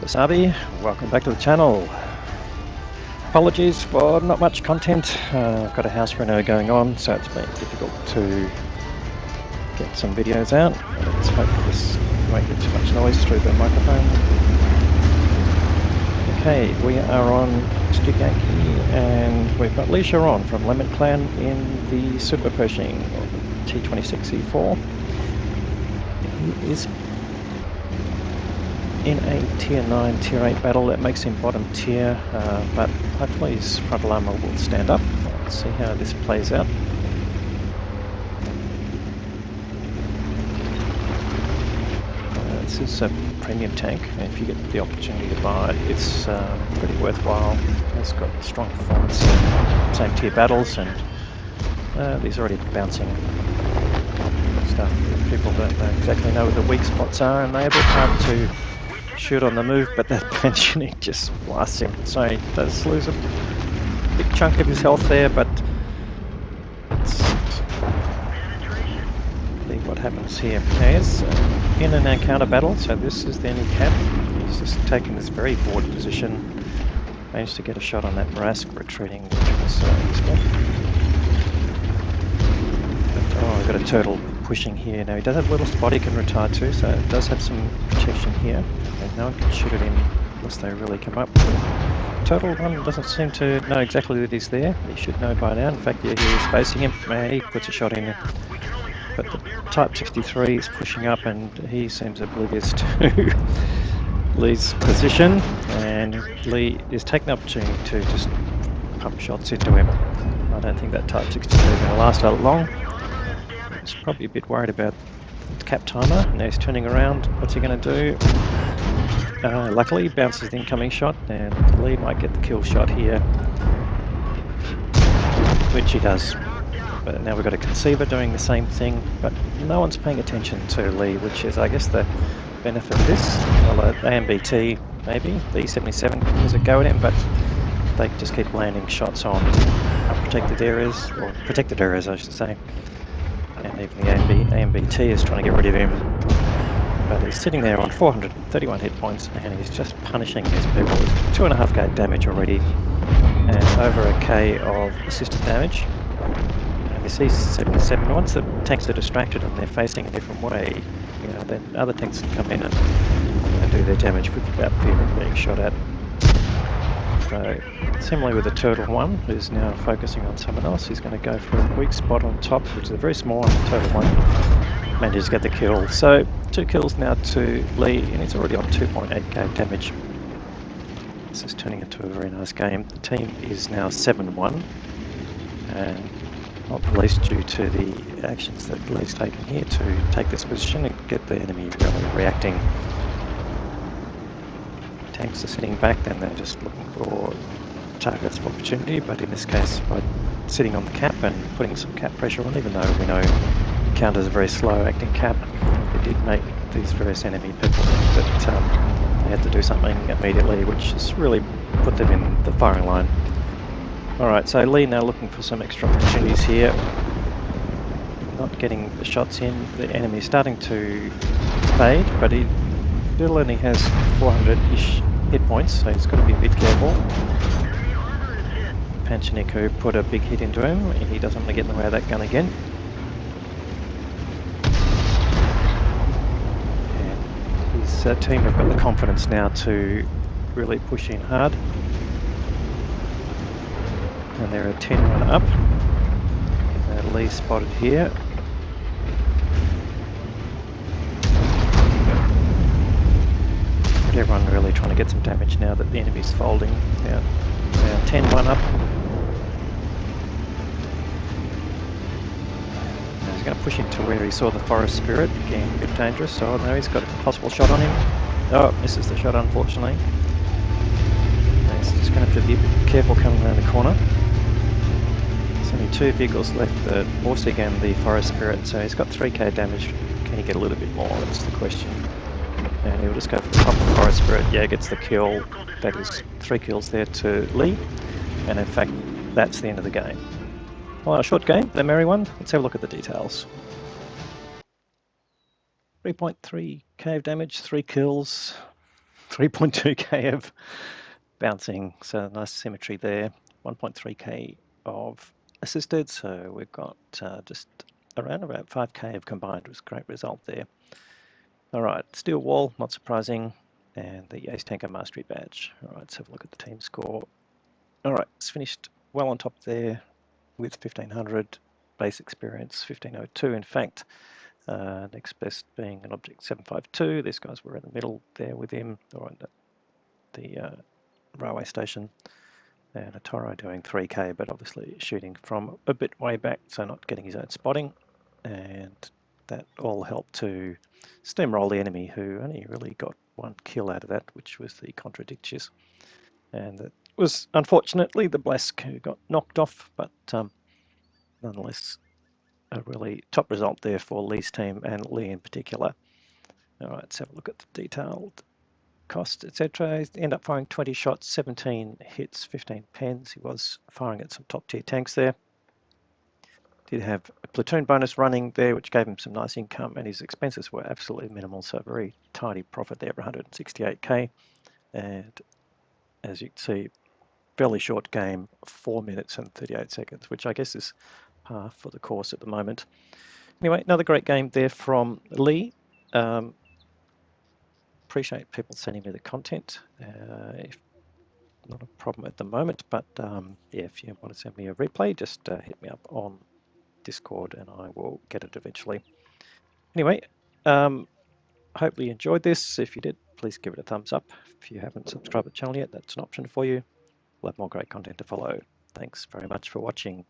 Wasabi, welcome back to the channel. Apologies for not much content. I've got a house reno going on, so it's been difficult to get some videos out. Let's hope this won't get too much noise through the microphone. Okay, we are on Stick Yankee and we've got Leisha on from Lemon Clan in the Super Pershing, or the T26E4. He is in a tier 9, tier 8 battle. That makes him bottom tier, but hopefully his frontal armour will stand up. Let's see how this plays out. This is a premium tank, and if you get the opportunity to buy it, it's pretty worthwhile. It's got strong performance in same tier battles, and these already bouncing stuff. People don't exactly know where the weak spots are, and they're a bit hard to shoot on the move, but that pensioning just blasts him. So he does lose a big chunk of his health there, but let's see what happens here. There's in an encounter battle, so this is the enemy cap. He's just taken this very forward position, managed to get a shot on that Marask retreating, which was useful. But, oh, I've got a turtle pushing here. Now he does have a little spot he can retire to, so it does have some protection here, and no one can shoot at him unless they really come up. The turtle one doesn't seem to know exactly that he's there. He should know by now. In fact, yeah, he is facing him. He puts a shot in, but the Type 63 is pushing up, and he seems oblivious to Lee's position, and Lee is taking the opportunity to just pump shots into him. I don't think that Type 63 is going to last that long. He's probably a bit worried about the cap timer. Now he's turning around. What's he going to do? Luckily, he bounces the incoming shot, and Lee might get the kill shot here, which he does. But now we've got a conceiver doing the same thing, but no one's paying attention to Lee, which is, I guess, the benefit of this. Well, AMBT, maybe, the E77 has a go at him, but they just keep landing shots on unprotected areas, or protected areas, I should say. And even the AMBT is trying to get rid of him, but he's sitting there on 431 hit points, and he's just punishing these people. He's got 2.5k damage already, and over a k of assisted damage. And you see 77, once the tanks are distracted and they're facing a different way, you know, then other tanks can come in and do their damage without fear of being shot at. So, similarly with the turtle one, who's now focusing on someone else, he's going to go for a weak spot on top, which is a very small one. The turtle one manages to get the kill. So 2 kills now to Lee, and he's already on 2.8k damage. This is turning into a very nice game. The team is now 7-1, and not the least due to the actions that Lee's taken here to take this position and get the enemy really reacting. Tanks are sitting back, then they're just looking for targets of opportunity, but in this case by sitting on the cap and putting some cap pressure on, even though we know counters a very slow acting cap, it did make these various enemy people think that they had to do something immediately, which has really put them in the firing line. Alright, so Lee now looking for some extra opportunities here, not getting the shots in. The enemy is starting to fade, but he still only has 400-ish hit points, so he's got to be a bit careful. Panchaniku put a big hit into him. He doesn't want to get in the way of that gun again. And his team have got the confidence now to really push in hard. And they're a 10-1 up. Lee spotted here. But everyone really trying to get some damage now that the enemy's folding. Now 10-1 up. Now he's going to push into where he saw the forest spirit, getting a bit dangerous. So now he's got a possible shot on him. Oh, misses the shot unfortunately. Now he's just going to have to be a bit careful coming around the corner. There's only 2 vehicles left, the Borsig and the forest spirit, so he's got 3k damage. Can he get a little bit more? That's the question. And he'll just go for the top of the forest spirit. Yeah, gets the kill. That is 3 kills there to Lee. And in fact, that's the end of the game. Well, a short game, the merry one. Let's have a look at the details. 3.3k of damage, 3 kills. 3.2k of bouncing, so nice symmetry there. 1.3k of assisted, so we've got just around about 5k of combined. Was a great result there. All right, steel wall, not surprising, and the ace tanker mastery badge. All right, let's have a look at the team score. All right, it's finished well on top there with 1500 base experience, 1502 in fact. Next best being an object 752. These guys were in the middle there with him, or at the railway station. And a Toro doing 3k, but obviously shooting from a bit way back, so not getting his own spotting. And that all helped to steamroll the enemy, who only really got one kill out of that, which was the Contradictious. And it was unfortunately the Blask who got knocked off, but nonetheless a really top result there for Lee's team and Lee in particular. All right, let's have a look at the detailed cost, etc. He ended up firing 20 shots, 17 hits, 15 pens. He was firing at some top tier tanks there. Did have a platoon bonus running there, which gave him some nice income, and his expenses were absolutely minimal, so a very tidy profit there of 168k. And as you can see, fairly short game, 4 minutes and 38 seconds, which I guess is par for the course at the moment. Anyway, another great game there from Lee. Appreciate people sending me the content. Not a problem at the moment, but yeah, if you want to send me a replay, just hit me up on Discord and I will get it eventually. Anyway, hopefully you enjoyed this. If you did, please give it a thumbs up. If you haven't subscribed to the channel yet, that's an option for you. We'll have more great content to follow. Thanks very much for watching.